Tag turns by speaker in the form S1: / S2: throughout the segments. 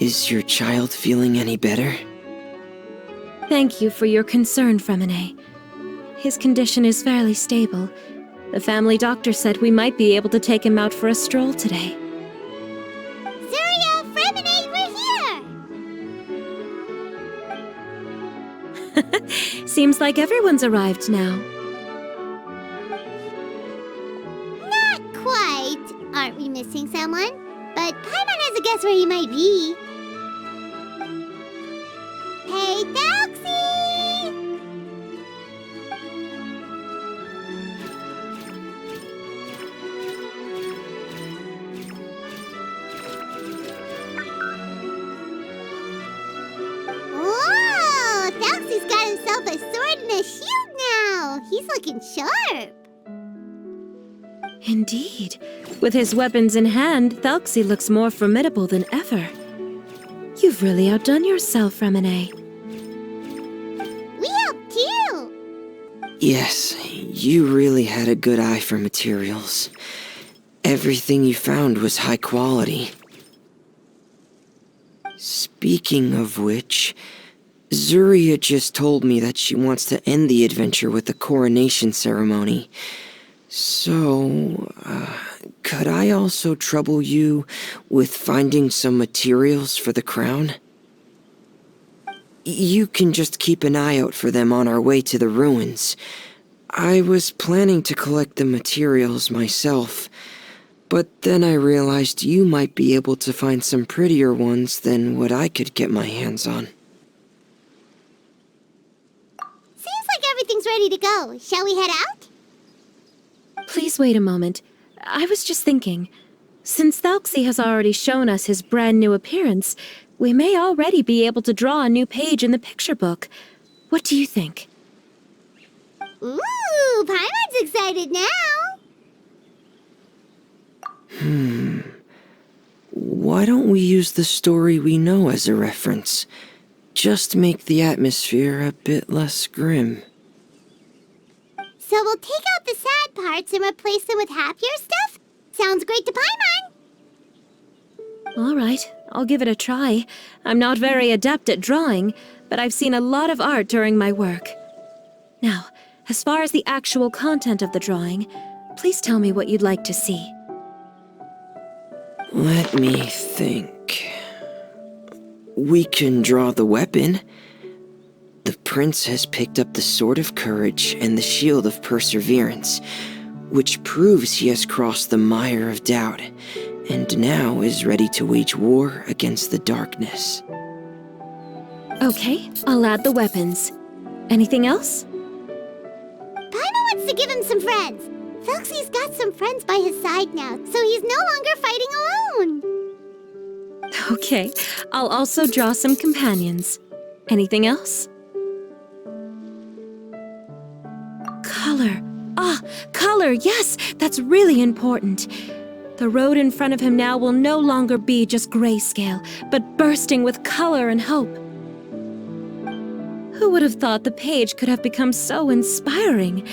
S1: Is your child feeling any better?
S2: Thank you for your concern, Ferminet. His condition is fairly stable. The family doctor said we might be able to take him out for a stroll today.
S3: Zuria, Ferminet, we're here!
S2: Seems like everyone's arrived now.
S3: Not quite. Aren't we missing someone? But Paimon has a guess where he might be. Hey, Thelxie! Whoa! Thelxie's got himself a sword and a shield now! He's looking sharp!
S2: Indeed. With his weapons in hand, Thelxie looks more formidable than ever. You've really outdone yourself, Ferminet.
S3: We helped too!
S1: Yes, you really had a good eye for materials. Everything you found was high quality. Speaking of which, Zuria just told me that she wants to end the adventure with a coronation ceremony. So, could I also trouble you with finding some materials for the crown? You can just keep an eye out for them on our way to the ruins. I was planning to collect the materials myself, but then I realized you might be able to find some prettier ones than what I could get my hands on.
S3: Seems like everything's ready to go. Shall we head out?
S2: Please wait a moment. I was just thinking. Since Thelxie has already shown us his brand new appearance, we may already be able to draw a new page in the picture book. What do you think?
S3: Ooh, Paimon's excited now!
S1: Why don't we use the story we know as a reference? Just make the atmosphere a bit less grim.
S3: So we'll take out the sad parts and replace them with happier stuff? Sounds great to Paimon!
S2: All right, I'll give it a try. I'm not very adept at drawing, but I've seen a lot of art during my work. Now, as far as the actual content of the drawing, please tell me what you'd like to see.
S1: Let me think. We can draw the weapon. The prince has picked up the Sword of Courage and the Shield of Perseverance, which proves he has crossed the mire of doubt, and now is ready to wage war against the darkness.
S2: Okay, I'll add the weapons. Anything else?
S3: Paimon wants to give him some friends. Thelxie's got some friends by his side now, so he's no longer fighting alone.
S2: Okay, I'll also draw some companions. Anything else? Color. Color, yes, that's really important. The road in front of him now will no longer be just grayscale, but bursting with color and hope. Who would have thought the page could have become so inspiring?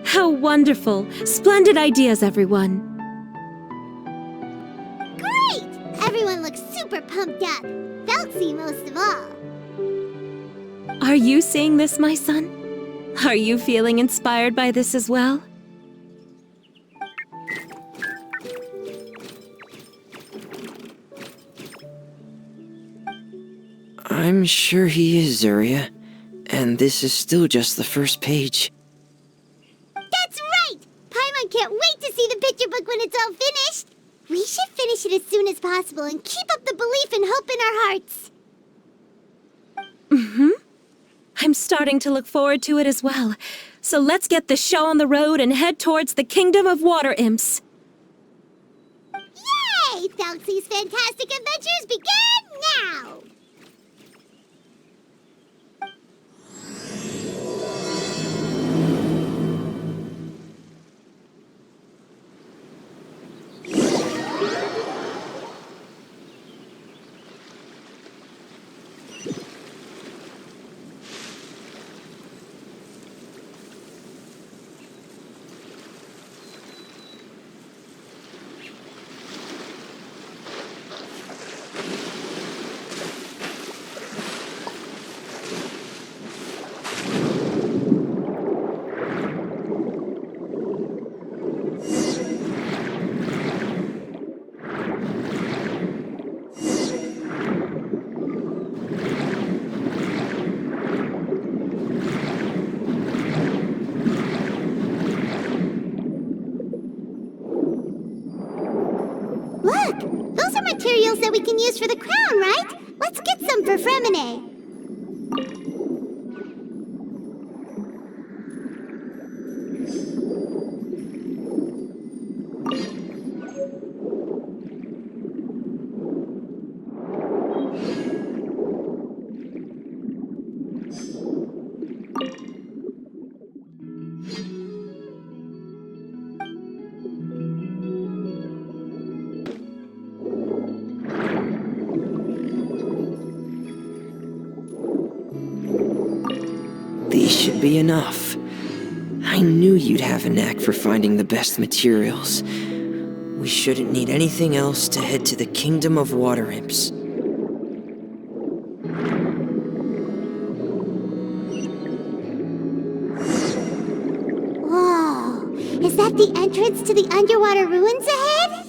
S2: How wonderful! Splendid ideas, everyone!
S3: Great! Everyone looks super pumped up. Thelxie most of all.
S2: Are you seeing this, my son? Are you feeling inspired by this as well?
S1: I'm sure he is, Zuria. And this is still just the first page.
S3: That's right! Paimon can't wait to see the picture book when it's all finished. We should finish it as soon as possible and keep up the belief and hope in our hearts.
S2: I'm starting to look forward to it as well. So let's get the show on the road and head towards the Kingdom of Water Imps.
S3: Yay! Thelxie's fantastic adventures begin now! materials that we can use for the crown, right? Let's get some for Ferminet.
S1: These should be enough. I knew you'd have a knack for finding the best materials. We shouldn't need anything else to head to the Kingdom of Water Imps.
S3: Whoa! Is that the entrance to the underwater ruins ahead?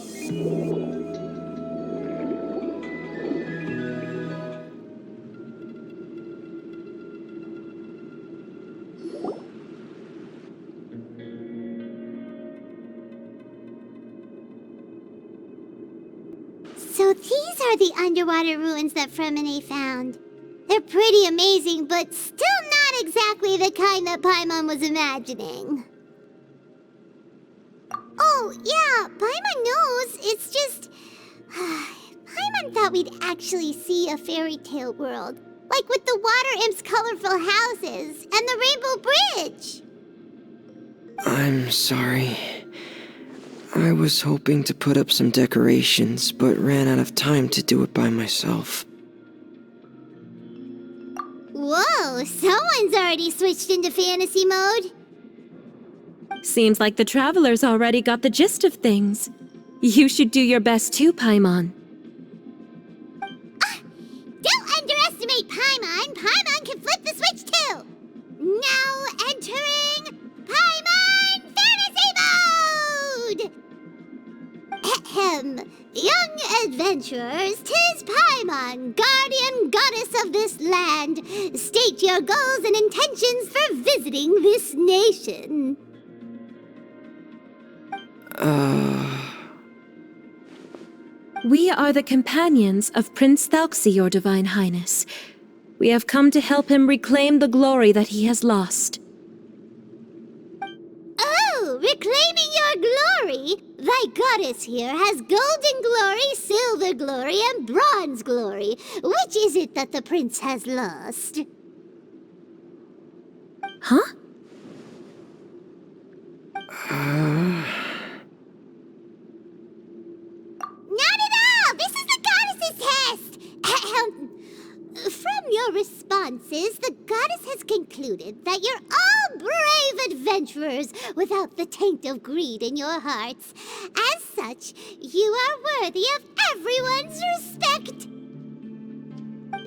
S3: So these are the underwater ruins that Ferminet found. They're pretty amazing, but still not exactly the kind that Paimon was imagining. Oh, yeah, Paimon knows. It's just... Paimon thought we'd actually see a fairy tale world. Like with the Water Imps' colorful houses and the Rainbow Bridge.
S1: I'm sorry. I was hoping to put up some decorations, but ran out of time to do it by myself.
S3: Whoa, someone's already switched into fantasy mode.
S2: Seems like the travelers already got the gist of things. You should do your best too, Paimon.
S3: Don't underestimate Paimon. Paimon can flip the switch too. Now entering Paimon Fantasy Mode! Ahem. Young adventurers, 'tis Paimon, guardian goddess of this land. State your goals and intentions for visiting this nation.
S2: We are the companions of Prince Thelxie, your Divine Highness. We have come to help him reclaim the glory that he has lost.
S3: Oh, reclaiming your glory? Thy goddess here has golden glory, silver glory, and bronze glory. Which is it that the prince has lost?
S2: Huh?
S3: Not at all! This is the goddess's test! From your responses, the goddess has concluded that you're all brave adventurers without the taint of greed in your hearts. As such, you are worthy of everyone's respect.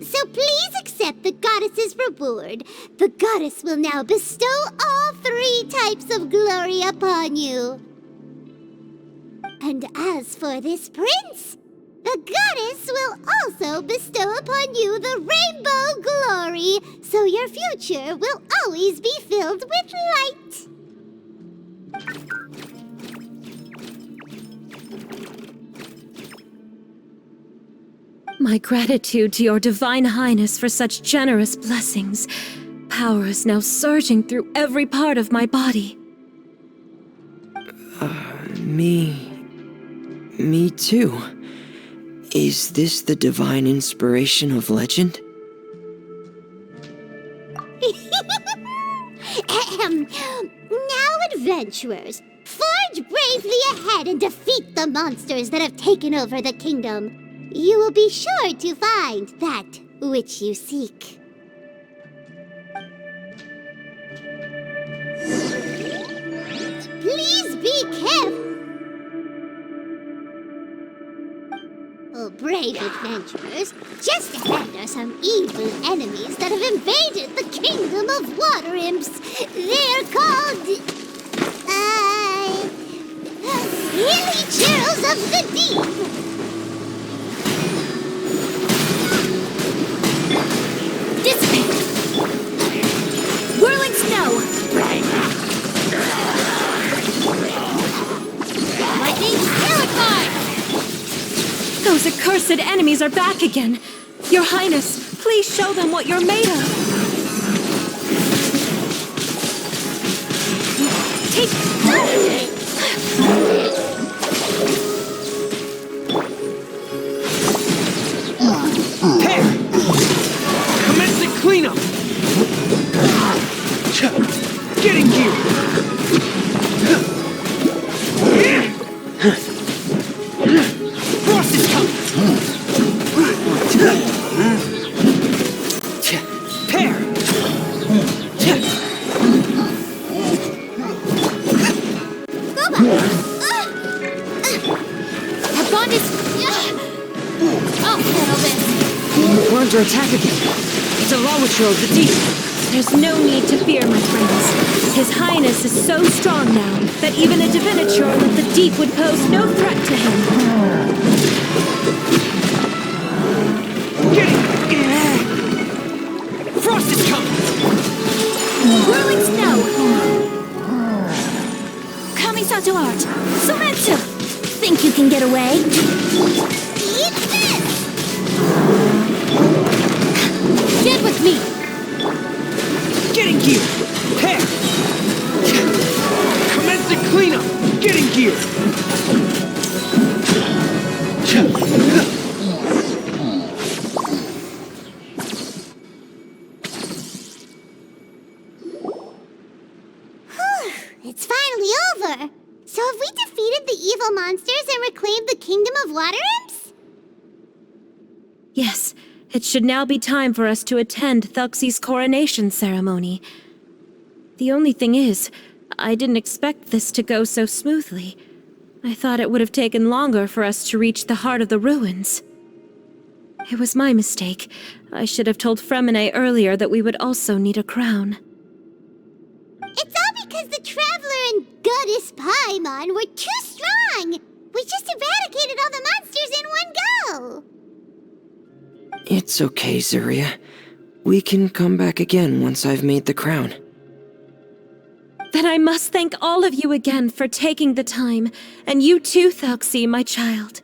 S3: So please accept the goddess's reward. The goddess will now bestow all 3 types of glory upon you. And as for this prince, the goddess will also bestow upon you the rainbow glory, so your future will always be filled with light.
S2: My gratitude to your Divine Highness for such generous blessings. Power is now surging through every part of my body.
S1: Me too. Is this the divine inspiration of legend?
S3: Now, adventurers, forge bravely ahead and defeat the monsters that have taken over the kingdom. You will be sure to find that which you seek. Please be careful. Oh, brave adventurers, just ahead are some evil enemies that have invaded the Kingdom of Water Imps. They're called... Hilly Churls of the Deep.
S2: Dissipate! Whirling snow! Lightning, terrified! Go Those accursed enemies are back again. Your Highness, please show them what you're made of. Take...
S1: Pair! Commence the cleanup! Get in gear! Frost is coming! Pair!
S3: Our bond is... I'll handle this.
S1: We're under attack again. It's a Lawitcher of the deep.
S2: There's no need to fear, my friends. His Highness is so strong now that even a diviniture of the deep would pose no threat to him.
S1: Frost is coming!
S3: Whirling snow! Kamisato art! Sumetsu! Think you can get away? Eat this! Get with me!
S1: Get in gear! Pair! Commence the cleanup! Get in gear!
S3: It's finally over! So have we defeated the evil monsters and reclaimed the Kingdom of Water Imps?
S2: Yes, it should now be time for us to attend Thelxie's coronation ceremony. The only thing is, I didn't expect this to go so smoothly. I thought it would have taken longer for us to reach the heart of the ruins. It was my mistake. I should have told Ferminet earlier that we would also need a crown.
S3: It's all because the Traveler and Goddess Paimon were too strong! We just eradicated all the monsters in one go!
S1: It's okay, Zuria. We can come back again once I've made the crown.
S2: Then I must thank all of you again for taking the time, and you too, Thelxie, my child.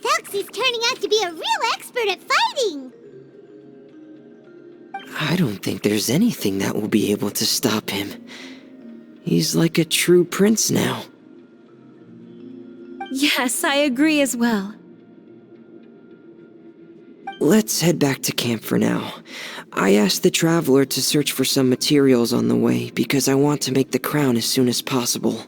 S3: Thelxie's turning out to be a real expert at fighting!
S1: I don't think there's anything that will be able to stop him. He's like a true prince now.
S2: Yes, I agree as well.
S1: Let's head back to camp for now. I asked the Traveler to search for some materials on the way because I want to make the crown as soon as possible.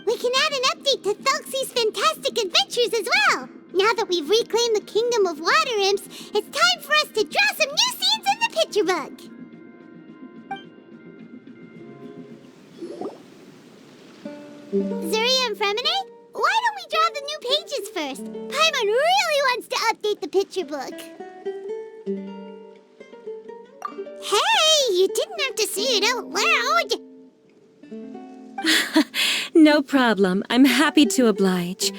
S3: We can add an update to Thelxie's fantastic adventures as well! Now that we've reclaimed the Kingdom of Water Imps, it's time for us to draw some new scenes in the picture book! Zuria and Ferminet, why don't we draw the new pages first? Paimon really wants to update the picture book. Hey, you didn't have to say it out loud!
S2: No problem. I'm happy to oblige.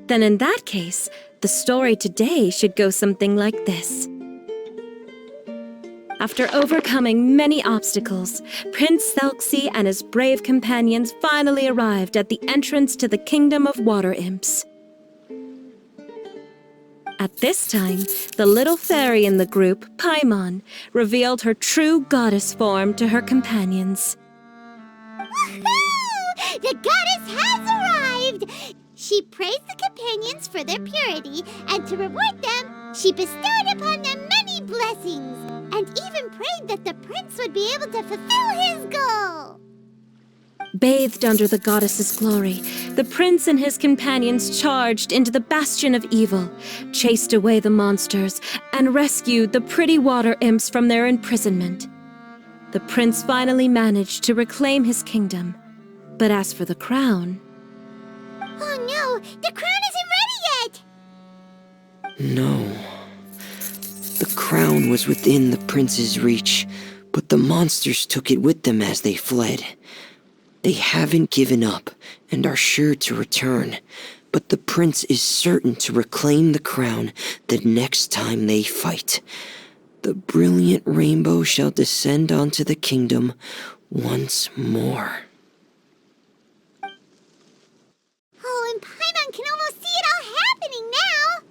S2: Then in that case, the story today should go something like this. After overcoming many obstacles, Prince Thelxie and his brave companions finally arrived at the entrance to the Kingdom of Water Imps. At this time, the little fairy in the group, Paimon, revealed her true goddess form to her companions.
S3: Woohoo! The goddess has arrived! She praised the companions for their purity, and to reward them, she bestowed upon them many blessings, and even prayed that the prince would be able to fulfill his goal.
S2: Bathed under the goddess's glory, the prince and his companions charged into the bastion of evil, chased away the monsters, and rescued the pretty water imps from their imprisonment. The prince finally managed to reclaim his kingdom. But as for the crown...
S3: Oh no! The crown isn't ready yet!
S1: No. The crown was within the prince's reach, but the monsters took it with them as they fled. They haven't given up and are sure to return, but the prince is certain to reclaim the crown the next time they fight. the brilliant rainbow shall descend onto the kingdom once more.
S3: Oh, and Paimon can almost see it all happening now!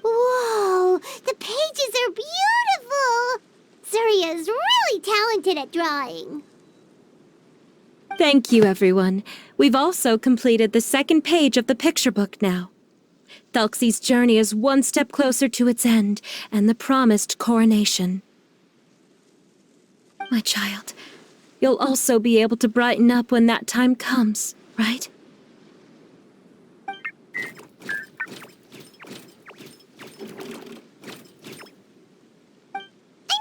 S3: Whoa! The pages are beautiful! Zuria is really talented at drawing.
S2: Thank you, everyone. We've also completed the second page of the picture book now. Thelxie's journey is one step closer to its end and the promised coronation. My child, you'll also be able to brighten up when that time comes, right?
S3: I'm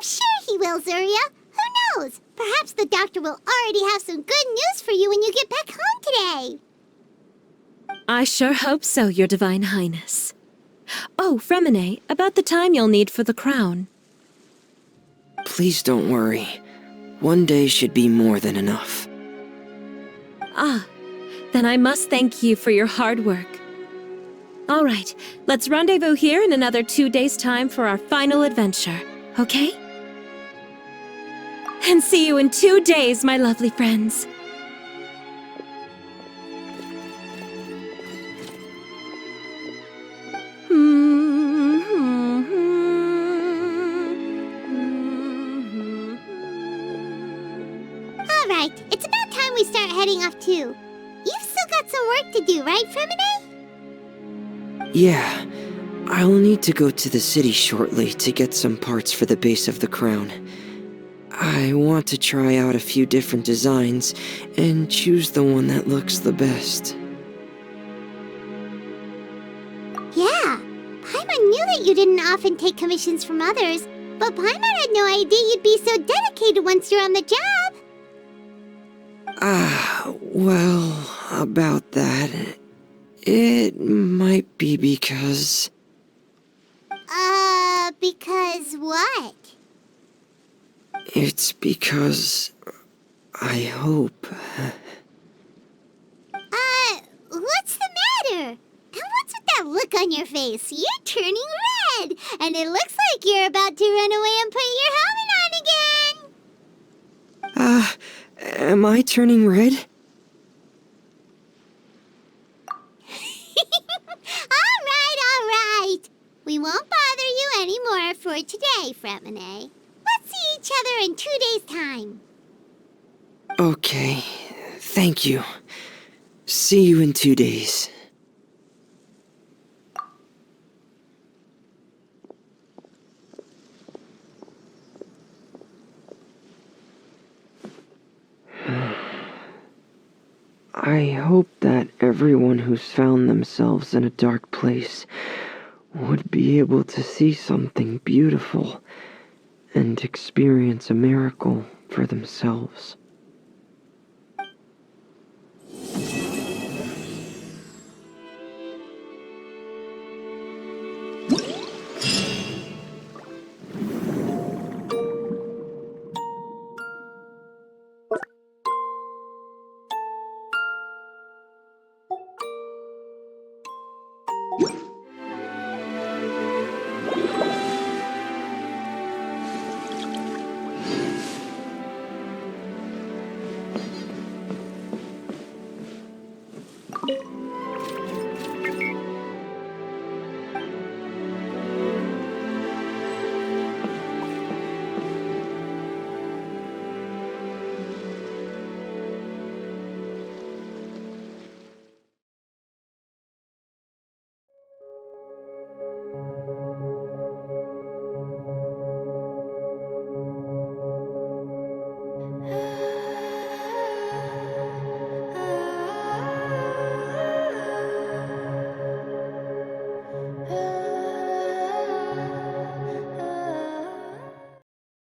S3: sure he will, Zuria. Who knows? Perhaps the doctor will already have some good news for you when you get back home today.
S2: I sure hope so, Your Divine Highness. Oh, Ferminet, about the time you'll need for the crown.
S1: Please don't worry. One day should be more than enough.
S2: Ah, then I must thank you for your hard work. All right, let's rendezvous here in another 2 days' time for our final adventure, okay? And see you in 2 days, my lovely friends.
S3: Alright, it's about time we start heading off too. You've still got some work to do, right, Ferminet?
S1: Yeah, I'll need to go to the city shortly to get some parts for the base of the crown. I want to try out a few different designs and choose the one that looks the best.
S3: Yeah, Paimon knew that you didn't often take commissions from others, but Paimon had no idea you'd be so dedicated once you're on the job.
S1: Well, about that, it might be because...
S3: Because what?
S1: It's because... I hope...
S3: What's the matter? And what's with that look on your face? You're turning red, and it looks like you're about to run away and put your helmet on again.
S1: Am I turning red?
S3: All right. We won't bother you anymore for today, Ferminet. Let's see each other in 2 days' time.
S1: Okay, thank you. See you in 2 days. I hope that everyone who's found themselves in a dark place would be able to see something beautiful and experience a miracle for themselves.